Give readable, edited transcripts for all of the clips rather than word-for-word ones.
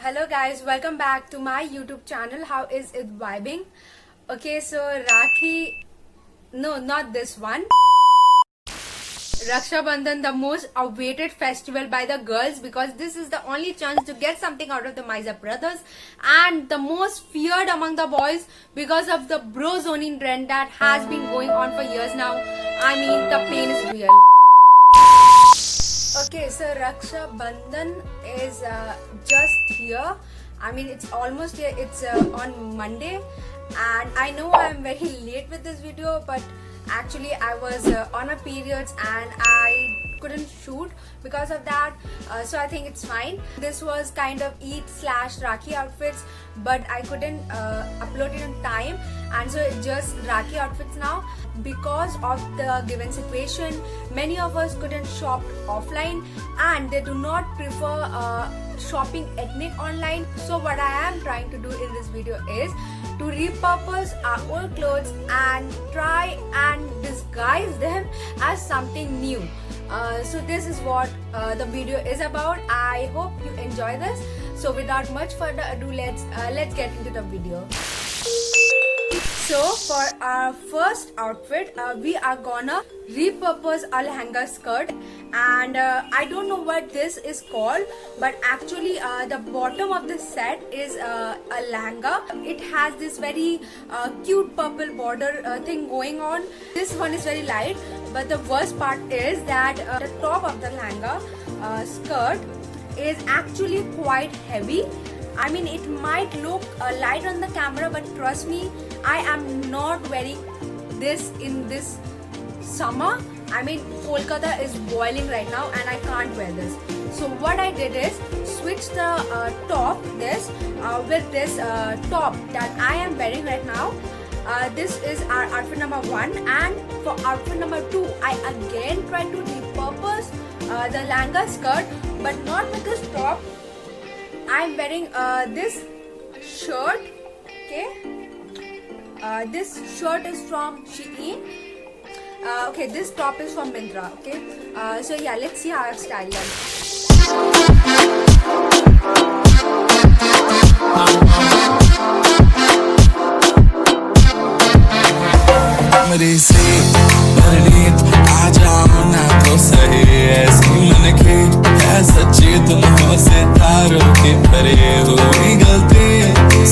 Hello guys, welcome back to my YouTube channel. How is it vibing? Okay, so Rakhi, no, not this one. Raksha Bandhan, the most awaited festival by the girls, because this is the only chance to get something out of the Maiza brothers, and the most feared among the boys because of the bro zoning trend that has been going on for years now. I mean, the pain is real. Okay, so Raksha Bandhan is just here. I mean, it's almost here. It's on Monday, and I know I'm very late with this video, but actually I was on my periods and I couldn't shoot because of that, so I think it's fine. This was kind of Eid/Rakhi outfits, but I couldn't upload it in time, and so it's just Rakhi outfits now. Because of the given situation, many of us couldn't shop offline, and they do not prefer shopping ethnic online. So what I am trying to do in this video is to repurpose our old clothes and try and disguise them as something new. So this is what the video is about. I hope you enjoy this. So without much further ado, let's get into the video. So for our first outfit, we are gonna repurpose a lehenga skirt, and I don't know what this is called, but actually the bottom of the set is a lehenga. It has this very cute purple border thing going on. This one is very light, but the worst part is that the top of the lehenga skirt is actually quite heavy. I mean, it might look light on the camera, but trust me, I am not wearing this in this summer. I mean, Kolkata is boiling right now and I can't wear this. So what I did is switch the top with this top that I am wearing right now. This is our outfit number 1, and for outfit number 2, I again tried to repurpose the lehenga skirt, but not with this top. I'm wearing this shirt, okay? This shirt is from Shein. Okay, this top is from Myntra, okay? So yeah, let's see how I've styled them. मेरी सी परनीत आ जाओ ना तो सही, ऐसी मन की है सच्ची, तुम हो सितारों की परे हुई गलती।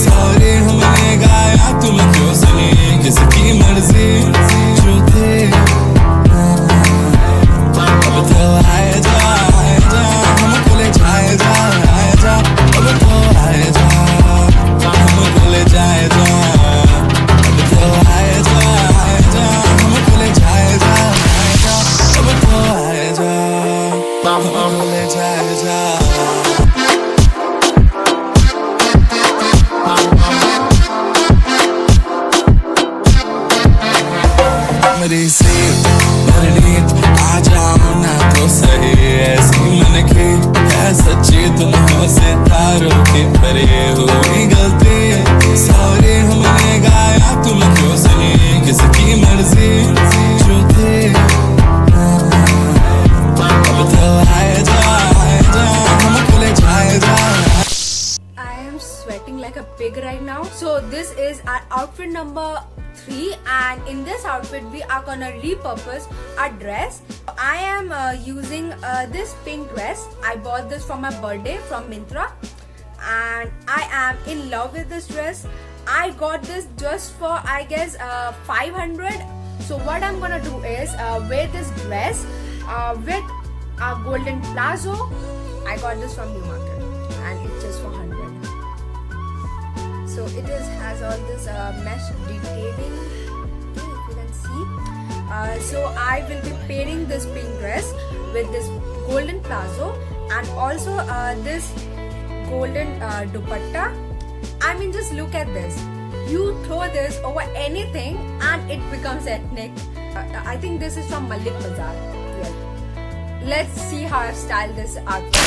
सॉरी हमने गाया, तुम क्यों सुनी किसकी मर्जी जो थी। अब तो आए जा हमको ले जाए जा, अब तो आए जा हमको ले जाए जा, अब तो आए जा हमको ले जाए जा, अब तो आए जा हमको ले जाए जा। मेरी सी परनीत आ जाओ ना तो सही, ऐसी मन की है सच्ची, तुम हो सितारों की परे हुई गलती। सॉरी हमने गाया, तुम क्यों सुनी किसकी मर्जी जो थी। अब तो आए जा हमको ले जाए जा। I am sweating like a pig right now. So this is our outfit number 3, and in this outfit we are gonna repurpose our dress. I am using this pink dress. I bought this for my birthday from Myntra, and I am in love with this dress. I got this just for, I guess, 500. So what I'm gonna do is wear this dress with a golden plazo. I got this from New Market, and it's just for 100. So it has all this mesh detailing, okay, if you can see. So I will be pairing this pink dress with this golden plazo, and also this golden dupatta. I mean, just look at this. You throw this over anything and it becomes ethnic. I think this is from Malik Bazaar. Yeah. Let's see how I've styled this outfit.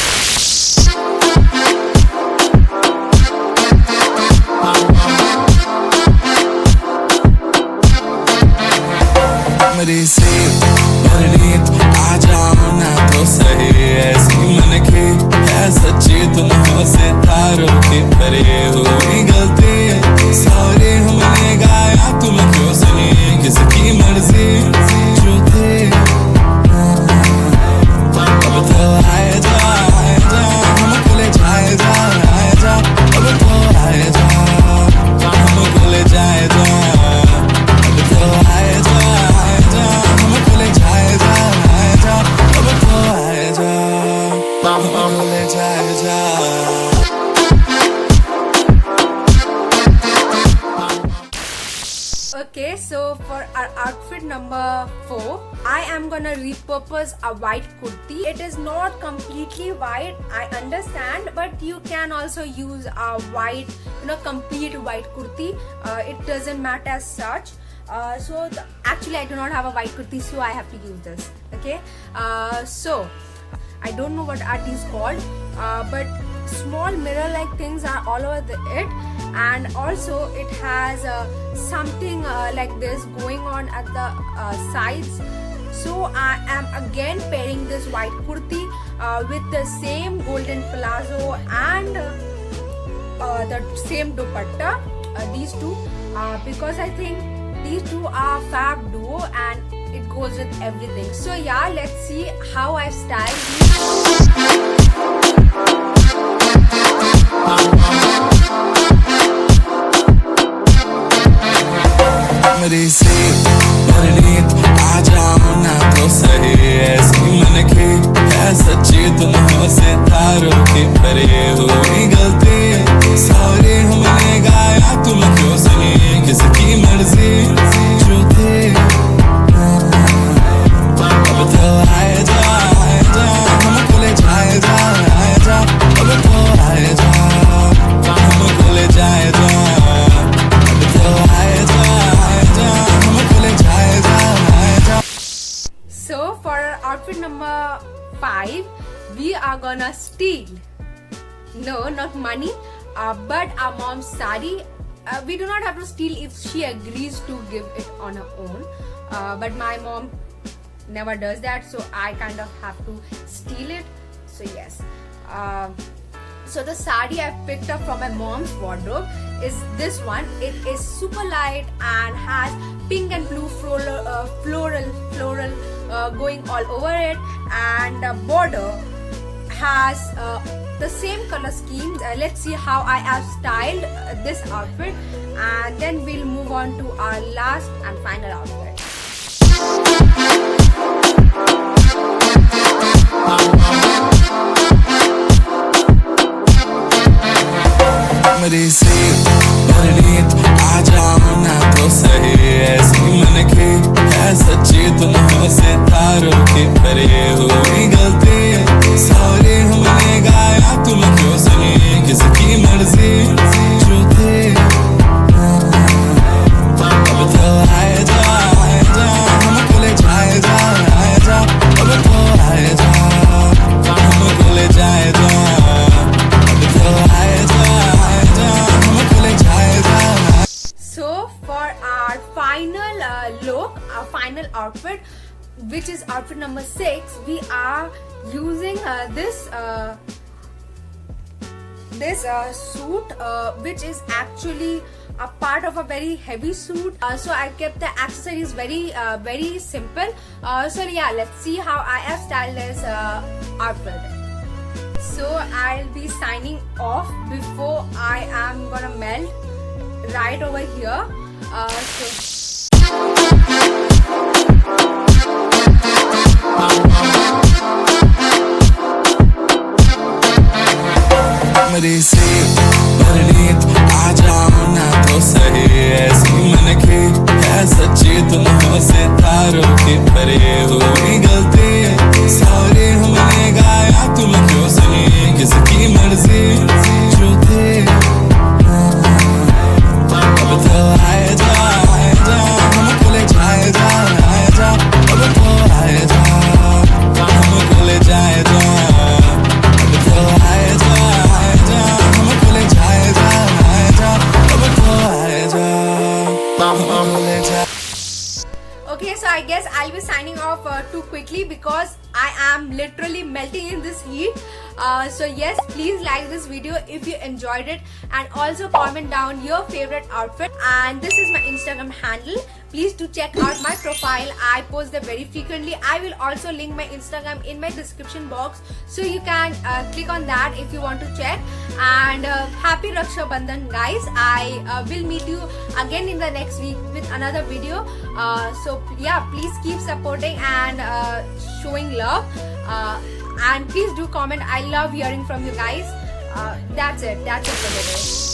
मेरी सी परनीत आ जाओ ना तो सही, ऐसी मन की है सच्ची, तुम हो सितारों तारों की पर ये हुई गलती, सॉरी हमने गाया तुम क्यों सुनी, किसकी मर्जी जो थी। अब तो आए जा हमको ले जाए जा, अब तो आए जा हमको ले जाए जा, अब तो आए जा हमको ले जाए जा, अब तो आए जा हमको ले जाए जा। Okay, so for our outfit number 4, I am gonna repurpose a white kurti. It is not completely white, I understand, but you can also use a white, complete white kurti. It doesn't matter as such. Actually, I do not have a white kurti, so I have to use this. Okay, so I don't know what art is called, but small mirror-like things are all over it, and also it has something like this going on at the sides. So I am again pairing this white kurti with the same golden palazzo and the same dupatta, these two, because I think these two are fab duo and it goes with everything. So yeah, let's see how I've styled these. मेरी सी परनीत आ जाओ ना तो सही, ऐसी मन की है सच्ची तुम हो सितारों की पर ये हुई गलती, सॉरी हमने गाया तुम क्यों सुनी, किसकी मर्जी जो थी। अब तो आए जा हमको ले जाए जा, अब तो आए जा हमको ले जाए जा, अब तो आए जा हमको ले जाए जा। So for outfit number 5, we are gonna steal, no, not money, but our mom's sari. We do not have to steal if she agrees to give it on her own, but my mom never does that, so I kind of have to steal it. So yes, so the sari I picked up from my mom's wardrobe is this one. It is super light and has pink and blue floral going all over it, and the border has the same color scheme. Let's see how I have styled this outfit, and then we'll move on to our last and final outfit. मेरी सी परनीत आ जाओ ना तो सही, ऐसी मन की है सच्ची तुम हो सितारों की पर ये हुई गलती, सॉरी हमने गाया तुम क्यों सुनी, किसकी मर्जी जो थी। अब तो आए जा हमको ले जाए जा, अब तो आए जा हमको ले जाए जा, अब तो आए जा हमको ले जाए जा। So for our final look, our final outfit, which is outfit number 6, we are using this suit, which is actually a part of a very heavy suit. So I kept the accessories very simple. So yeah, let's see how I have styled this outfit. So I'll be signing off before I am gonna melt right over here. मेरी सी परनीत आ जाओ ना तो सही, ऐसी मन की है सच्ची तुम हो सितारों की पर ये हुई गलती, सॉरी हमने गाया तुम क्यों सुनी, किसकी मर्जी जो थी। अब तो आए जा हमको ले जाए जा, अब तो आए जा हमको ले जाए जा, अब तो आए जा हमको ले जाए जा, अब तो आए जा हमको ले जाए। Okay, so I guess I'll be signing off too quickly because I am literally melting in this heat. So yes, please like this video if you enjoyed it, and also comment down your favorite outfit. And this is my Instagram handle. Please do check out my profile. I post there very frequently. I will also link my Instagram in my description box, so you can click on that if you want to check. And happy Raksha Bandhan, guys. I will meet you again in the next week with another video. So yeah, please keep supporting and showing love. And please do comment. I love hearing from you guys. That's it for today.